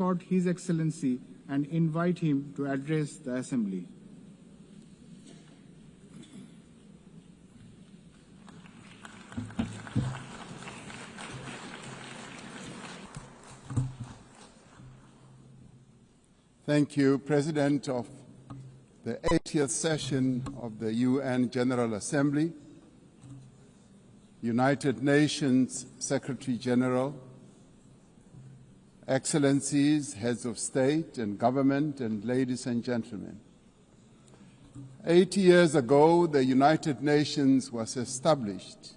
escort His Excellency and invite him to address the Assembly. Thank you, President of the 80th session of the UN General Assembly, United Nations Secretary General, Excellencies, Heads of State and Government, and ladies and gentlemen. 80 years ago, the United Nations was established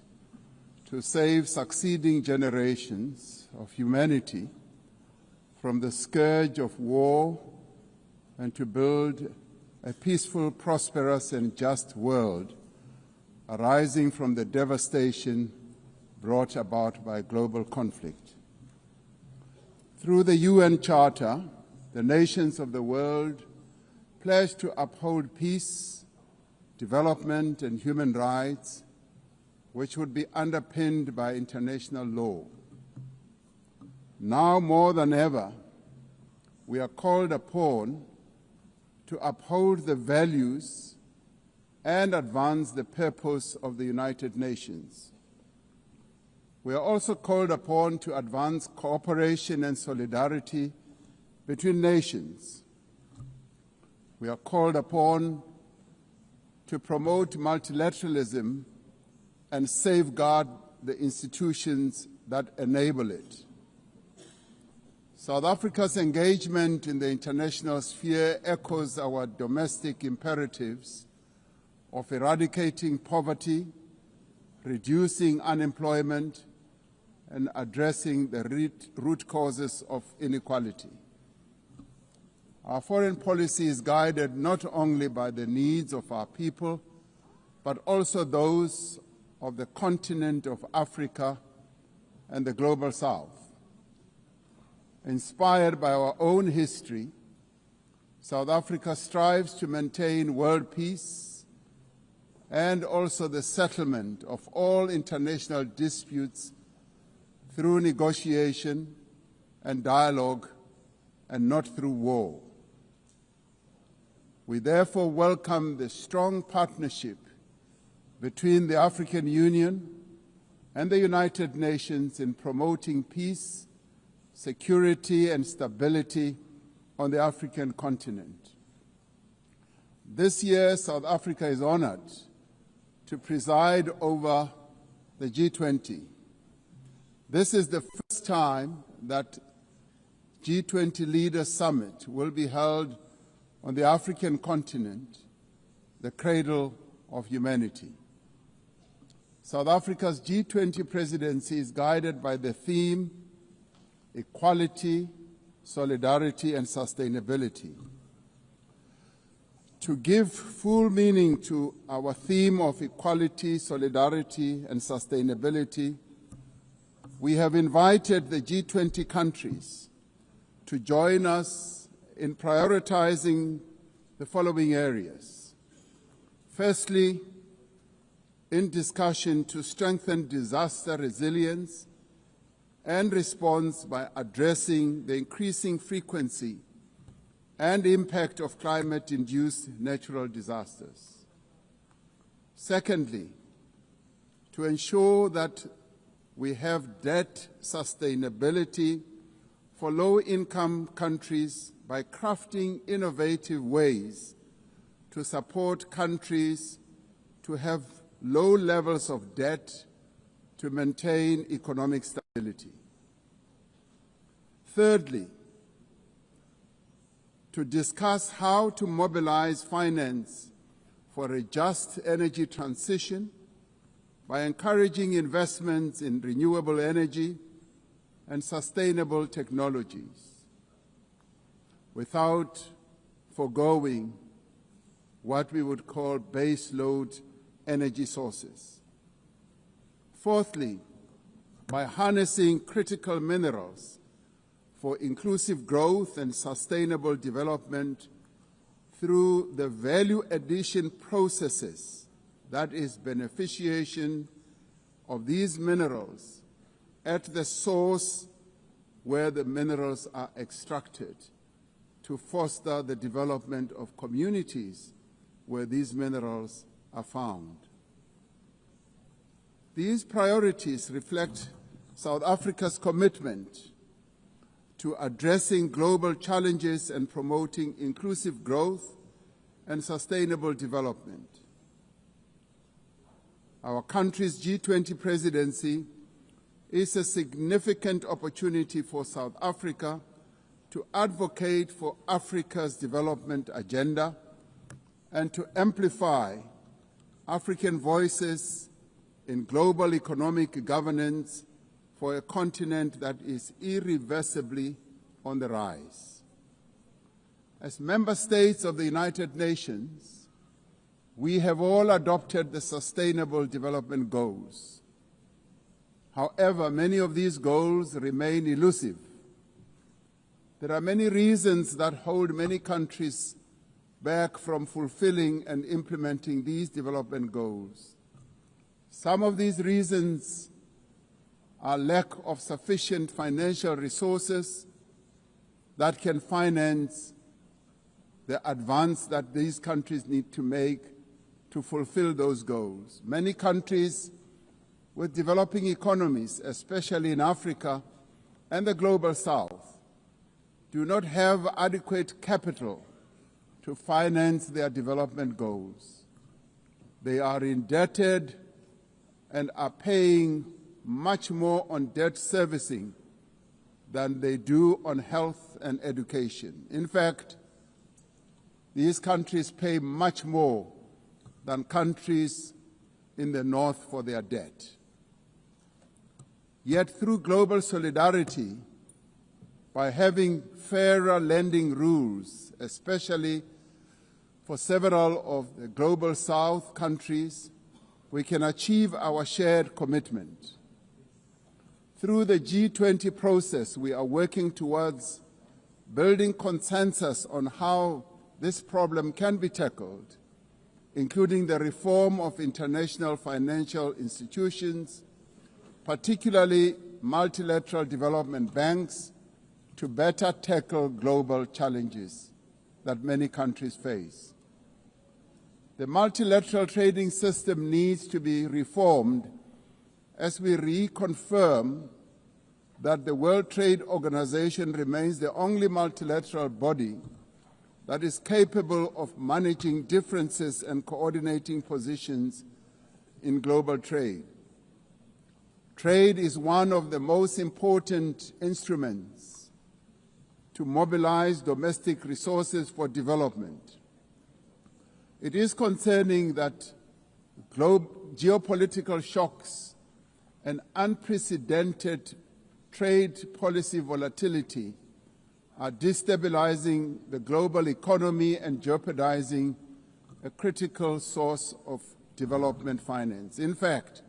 to save succeeding generations of humanity from the scourge of war and to build a peaceful, prosperous, and just world arising from the devastation brought about by global conflict. Through the UN Charter, the nations of the world pledged to uphold peace, development, and human rights, which would be underpinned by international law. Now more than ever, we are called upon to uphold the values and advance the purpose of the United Nations. We are also called upon to advance cooperation and solidarity between nations. We are called upon to promote multilateralism and safeguard the institutions that enable it. South Africa's engagement in the international sphere echoes our domestic imperatives of eradicating poverty, reducing unemployment, and addressing the root causes of inequality. Our foreign policy is guided not only by the needs of our people, but also those of the continent of Africa and the global South. Inspired by our own history, South Africa strives to maintain world peace and also the settlement of all international disputes through negotiation and dialogue and not through war. We therefore welcome the strong partnership between the African Union and the United Nations in promoting peace, security, and stability on the African continent. This year, South Africa is honored to preside over the G20. This is the first time that G20 Leaders Summit will be held on the African continent, the cradle of humanity. South Africa's G20 presidency is guided by the theme equality, solidarity, and sustainability. To give full meaning to our theme of equality, solidarity, and sustainability, we have invited the G20 countries to join us in prioritizing the following areas. Firstly, in discussion to strengthen disaster resilience and response by addressing the increasing frequency and impact of climate-induced natural disasters. Secondly, to ensure that we have debt sustainability for low-income countries by crafting innovative ways to support countries to have low levels of debt to maintain economic stability. Thirdly, to discuss how to mobilize finance for a just energy transition by encouraging investments in renewable energy and sustainable technologies, without foregoing what we would call base load energy sources. Fourthly, by harnessing critical minerals for inclusive growth and sustainable development through the value addition processes, that is, beneficiation of these minerals at the source where the minerals are extracted, to foster the development of communities where these minerals are found. These priorities reflect South Africa's commitment to addressing global challenges and promoting inclusive growth and sustainable development. Our country's G20 presidency is a significant opportunity for South Africa to advocate for Africa's development agenda and to amplify African voices in global economic governance for a continent that is irreversibly on the rise. As member states of the United Nations, we have all adopted the Sustainable Development Goals. However, many of these goals remain elusive. There are many reasons that hold many countries back from fulfilling and implementing these development goals. Some of these reasons are lack of sufficient financial resources that can finance the advance that these countries need to make to fulfill those goals. Many countries with developing economies, especially in Africa and the global South, do not have adequate capital to finance their development goals. They are indebted and are paying much more on debt servicing than they do on health and education. In fact, these countries pay much more than countries in the North for their debt. Yet through global solidarity, by having fairer lending rules, especially for several of the global South countries, we can achieve our shared commitment. Through the G20 process, we are working towards building consensus on how this problem can be tackled, including the reform of international financial institutions, particularly multilateral development banks, to better tackle global challenges that many countries face. The multilateral trading system needs to be reformed as we reconfirm that the World Trade Organization remains the only multilateral body that is capable of managing differences and coordinating positions in global trade. Trade is one of the most important instruments to mobilize domestic resources for development. It is concerning that geopolitical shocks and unprecedented trade policy volatility are destabilizing the global economy and jeopardizing a critical source of development finance. In fact,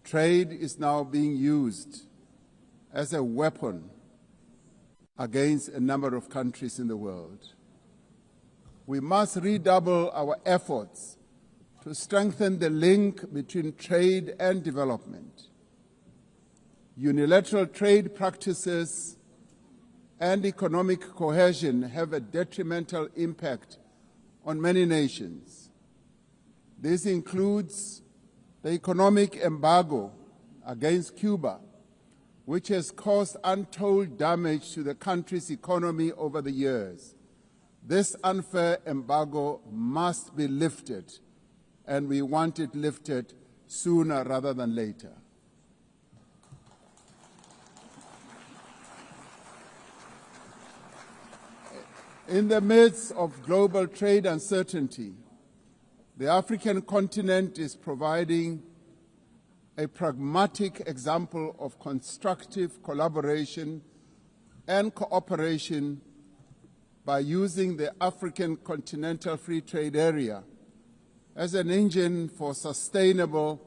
trade is now being used as a weapon against a number of countries in the world. We must redouble our efforts to strengthen the link between trade and development. Unilateral trade practices and economic cohesion have a detrimental impact on many nations. This includes the economic embargo against Cuba, which has caused untold damage to the country's economy over the years. This unfair embargo must be lifted, and we want it lifted sooner rather than later. In the midst of global trade uncertainty, the African continent is providing a pragmatic example of constructive collaboration and cooperation by using the African Continental Free Trade Area as an engine for sustainable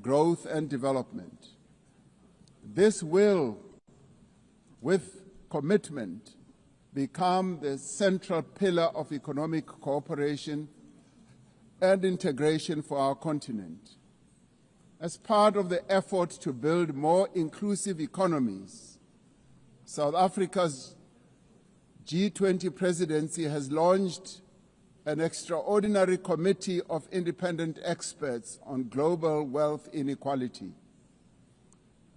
growth and development. This will, with commitment, become the central pillar of economic cooperation and integration for our continent. As part of the effort to build more inclusive economies, South Africa's G20 presidency has launched an extraordinary committee of independent experts on global wealth inequality.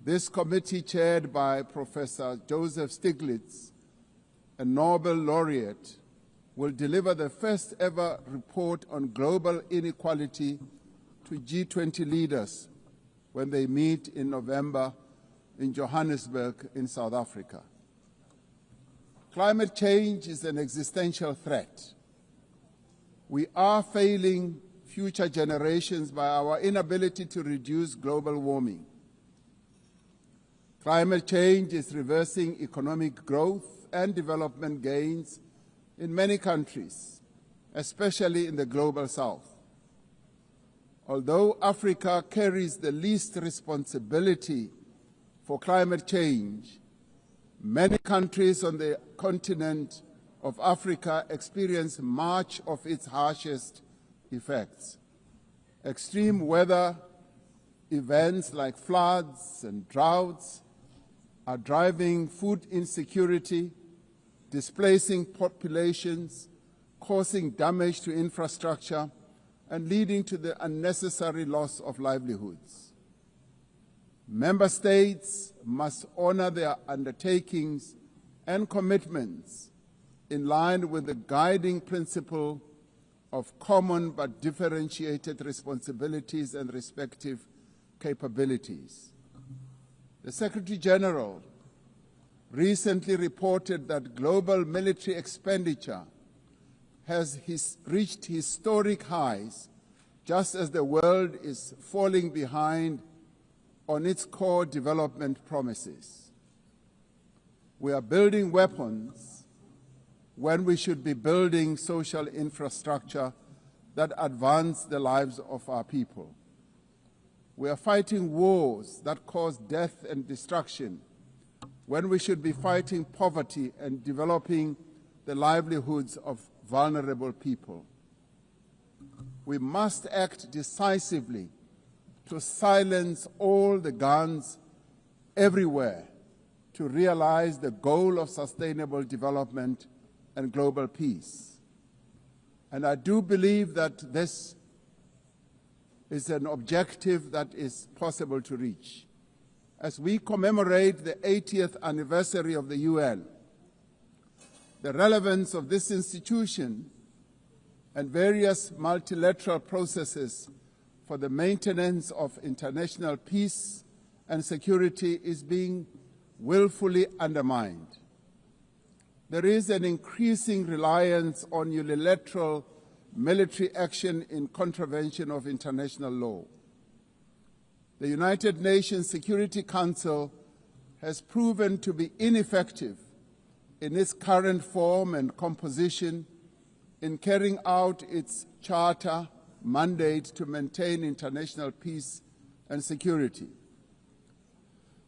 This committee, chaired by Professor Joseph Stiglitz, a Nobel laureate, will deliver the first ever report on global inequality to G20 leaders when they meet in November in Johannesburg in South Africa. Climate change is an existential threat. We are failing future generations by our inability to reduce global warming. Climate change is reversing economic growth and development gains in many countries, especially in the global south. Although Africa carries the least responsibility for climate change, many countries on the continent of Africa experience much of its harshest effects. Extreme weather events like floods and droughts are driving food insecurity, displacing populations, causing damage to infrastructure, and leading to the unnecessary loss of livelihoods. Member states must honor their undertakings and commitments in line with the guiding principle of common but differentiated responsibilities and respective capabilities. The Secretary General recently reported that global military expenditure has reached historic highs, just as the world is falling behind on its core development promises. We are building weapons when we should be building social infrastructure that advance the lives of our people. We are fighting wars that cause death and destruction when we should be fighting poverty and developing the livelihoods of vulnerable people. We must act decisively to silence all the guns everywhere to realize the goal of sustainable development and global peace. And I do believe that this is an objective that is possible to reach. As we commemorate the 80th anniversary of the UN, the relevance of this institution and various multilateral processes for the maintenance of international peace and security is being willfully undermined. There is an increasing reliance on unilateral military action in contravention of international law. The United Nations Security Council has proven to be ineffective in its current form and composition in carrying out its charter mandate to maintain international peace and security.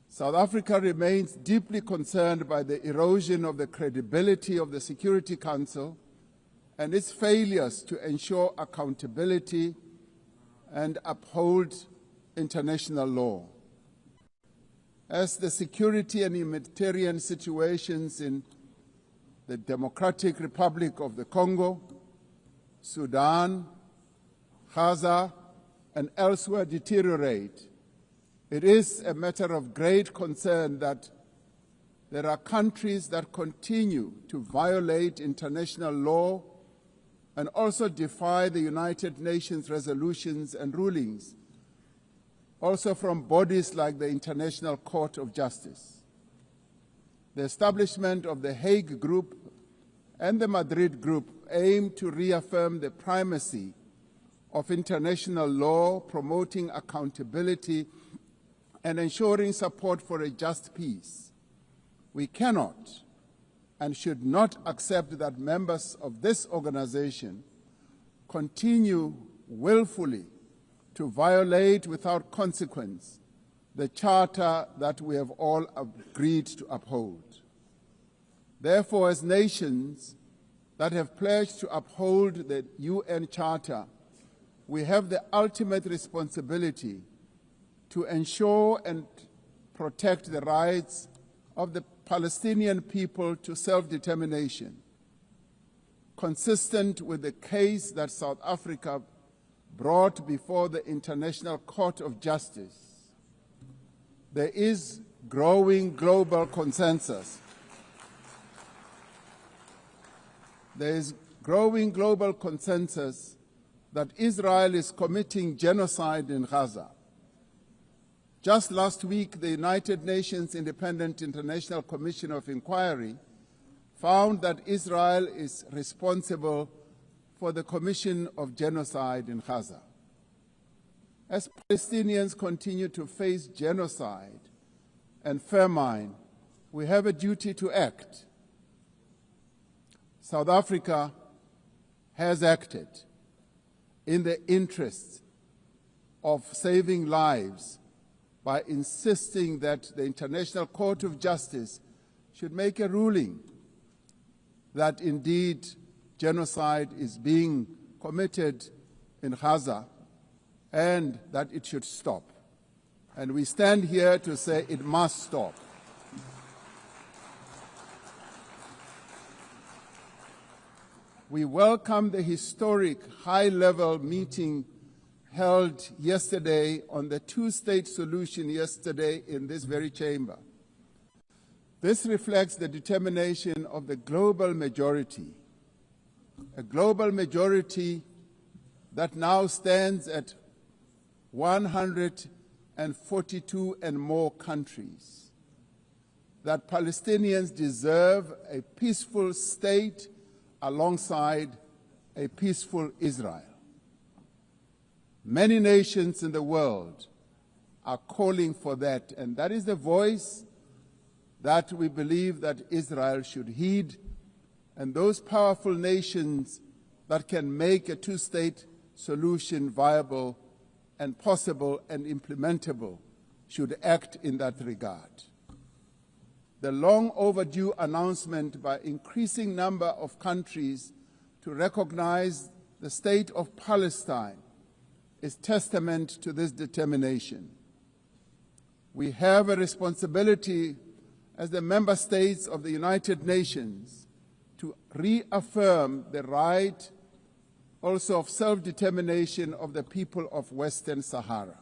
South Africa remains deeply concerned by the erosion of the credibility of the Security Council and its failures to ensure accountability and uphold international law. As the security and humanitarian situations in the Democratic Republic of the Congo, Sudan, Gaza, and elsewhere deteriorate, it is a matter of great concern that there are countries that continue to violate international law and also defy the United Nations resolutions and rulings, also from bodies like the International Court of Justice. The establishment of the Hague Group and the Madrid Group aim to reaffirm the primacy of international law, promoting accountability and ensuring support for a just peace. We cannot and should not accept that members of this organization continue willfully to violate without consequence the charter that we have all agreed to uphold. Therefore, as nations that have pledged to uphold the UN Charter, we have the ultimate responsibility to ensure and protect the rights of the Palestinian people to self-determination, consistent with the case that South Africa brought before the International Court of Justice, there is growing global consensus. There is growing global consensus that Israel is committing genocide in Gaza. Just last week, the United Nations Independent International Commission of Inquiry found that Israel is responsible for the commission of genocide in Gaza. As Palestinians continue to face genocide and famine, we have a duty to act. South Africa has acted in the interests of saving lives by insisting that the International Court of Justice should make a ruling that indeed genocide is being committed in Gaza and that it should stop. And we stand here to say it must stop. We welcome the historic high-level meeting held yesterday on the two-state solution yesterday in this very chamber. This reflects the determination of the global majority, a global majority that now stands at 142 and more countries, that Palestinians deserve a peaceful state alongside a peaceful Israel. Many nations in the world are calling for that, and that is the voice that we believe that Israel should heed, and those powerful nations that can make a two-state solution viable and possible and implementable should act in that regard. The long overdue announcement by increasing number of countries to recognize the state of Palestine is testament to this determination. We have a responsibility as the member states of the United Nations to reaffirm the right also of self-determination of the people of Western Sahara.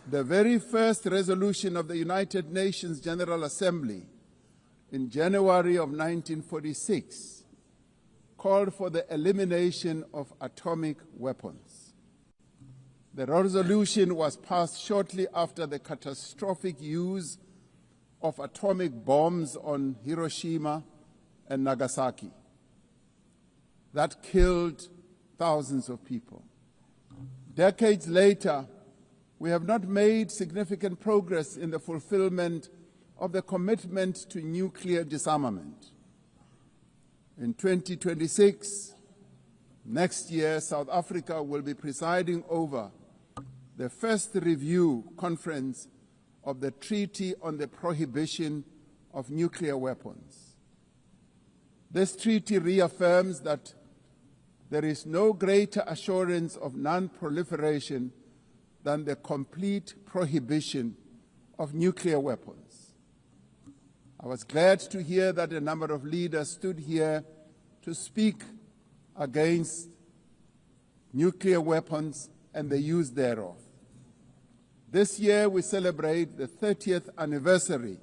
The very first resolution of the United Nations General Assembly in January of 1946 called for the elimination of atomic weapons. The resolution was passed shortly after the catastrophic use of atomic bombs on Hiroshima and Nagasaki that killed thousands of people. Decades later, we have not made significant progress in the fulfillment of the commitment to nuclear disarmament. In 2026, next year, South Africa will be presiding over the first review conference of the Treaty on the Prohibition of Nuclear Weapons. This treaty reaffirms that there is no greater assurance of non-proliferation than the complete prohibition of nuclear weapons. I was glad to hear that a number of leaders stood here to speak against nuclear weapons and the use thereof. This year we celebrate the 30th anniversary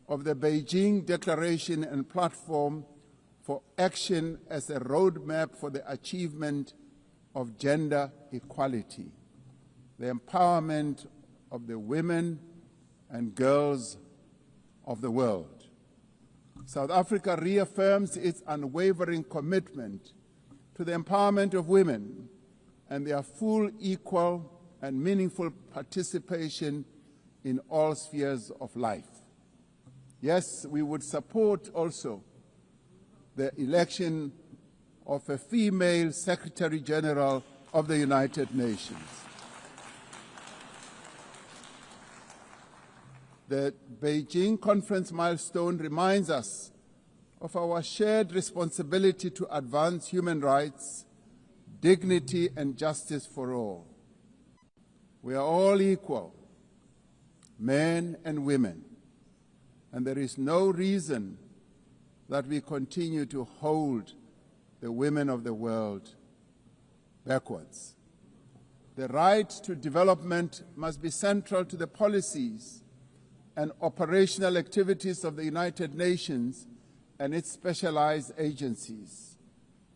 of the Beijing Declaration and Platform for Action as a roadmap for the achievement of gender equality, the empowerment of the women and girls of the world. South Africa reaffirms its unwavering commitment to the empowerment of women and their full, equal, and meaningful participation in all spheres of life. Yes, we would support also the election of a female Secretary General of the United Nations. The Beijing conference milestone reminds us of our shared responsibility to advance human rights, dignity, and justice for all. We are all equal, men and women, and there is no reason that we continue to hold the women of the world backwards. The right to development must be central to the policies and operational activities of the United Nations and its specialized agencies,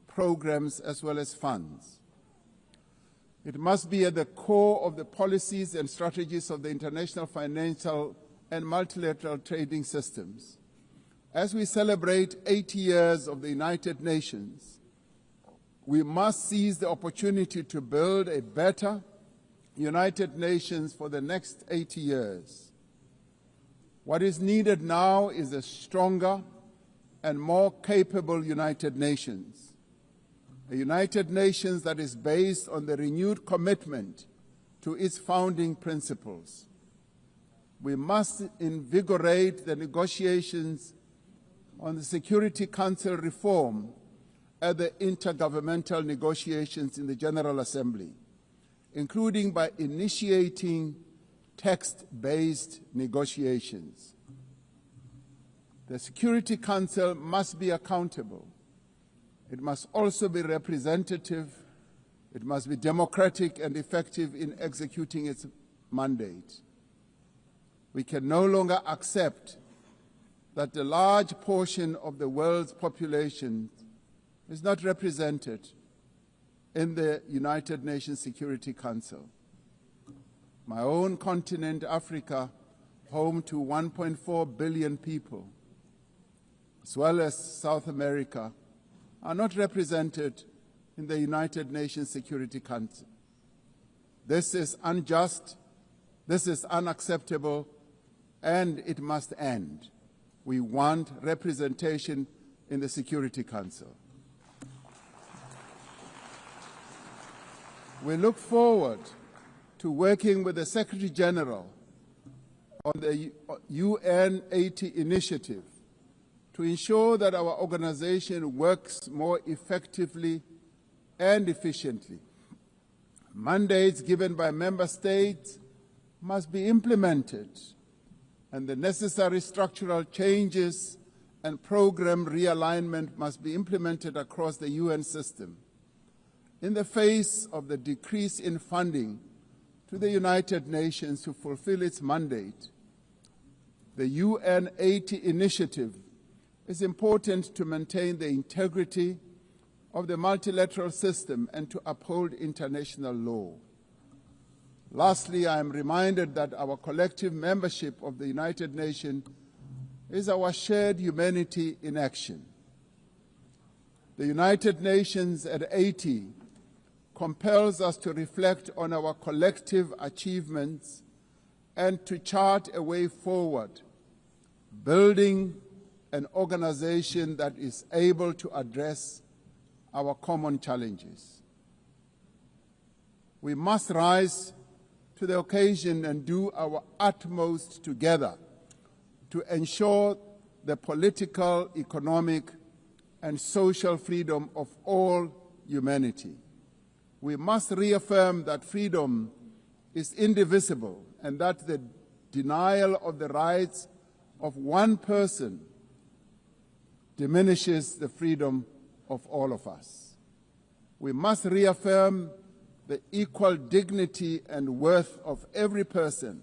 programs, as well as funds. It must be at the core of the policies and strategies of the international financial and multilateral trading systems. As we celebrate 80 years of the United Nations, we must seize the opportunity to build a better United Nations for the next 80 years. What is needed now is a stronger and more capable United Nations, a United Nations that is based on the renewed commitment to its founding principles. We must invigorate the negotiations on the Security Council reform at the intergovernmental negotiations in the General Assembly, including by initiating text-based negotiations. The Security Council must be accountable. It must also be representative. It must be democratic and effective in executing its mandate. We can no longer accept that a large portion of the world's population is not represented in the United Nations Security Council. My own continent, Africa, home to 1.4 billion people, as well as South America, are not represented in the United Nations Security Council. This is unjust, this is unacceptable, and it must end. We want representation in the Security Council. We look forward to working with the Secretary General on the UNGA initiative to ensure that our organization works more effectively and efficiently. Mandates given by member states must be implemented, and the necessary structural changes and program realignment must be implemented across the UN system. In the face of the decrease in funding to the United Nations to fulfill its mandate, the UNGA initiative is important to maintain the integrity of the multilateral system and to uphold international law. Lastly, I am reminded that our collective membership of the United Nations is our shared humanity in action. The United Nations at 80 compels us to reflect on our collective achievements and to chart a way forward, building an organization that is able to address our common challenges. We must rise to the occasion and do our utmost together to ensure the political, economic, and social freedom of all humanity. We must reaffirm that freedom is indivisible and that the denial of the rights of one person diminishes the freedom of all of us. We must reaffirm the equal dignity and worth of every person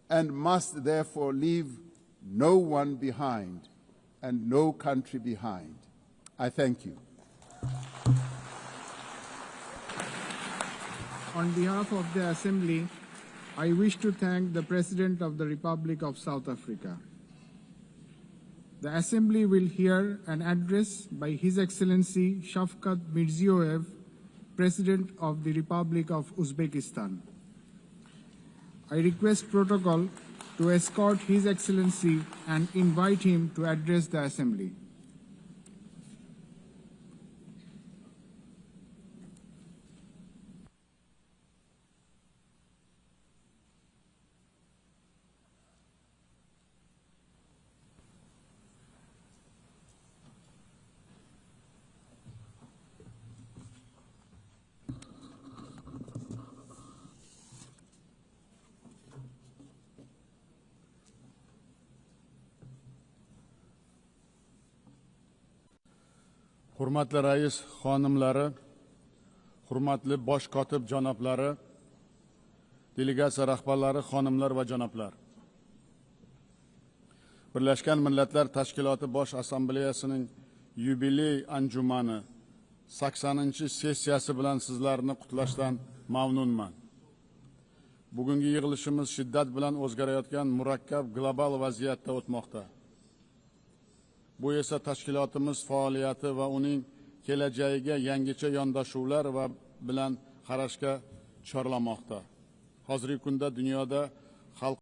and must therefore leave no one behind and no country behind. I thank you. On behalf of the Assembly, I wish to thank the President of the Republic of South Africa. The Assembly will hear an address by His Excellency Shavkat Mirziyoyev, President of the Republic of Uzbekistan. I request protocol to escort His Excellency and invite him to address the Assembly. Hurmatli rais xonimlari, hurmatli bosh kotib janoblari, delegatsiya rahbarlari, xonimlar va janoblar. Birlashgan Millatlar Tashkiloti Bosh Assambleyasining yubiley anjumani 80-sessiyasi bilan sizlarni qutlashdan mamnunman. Bugungi yig'ilishimiz shiddat bilan o'zgarayotgan murakkab global vaziyatda o'tmoqda. Bu esa tashkilotimiz faoliyati va uning kelajagiga yangicha yondashuvlar va bilan qarashga chorlamoqda. Hozirgi kunda dunyoda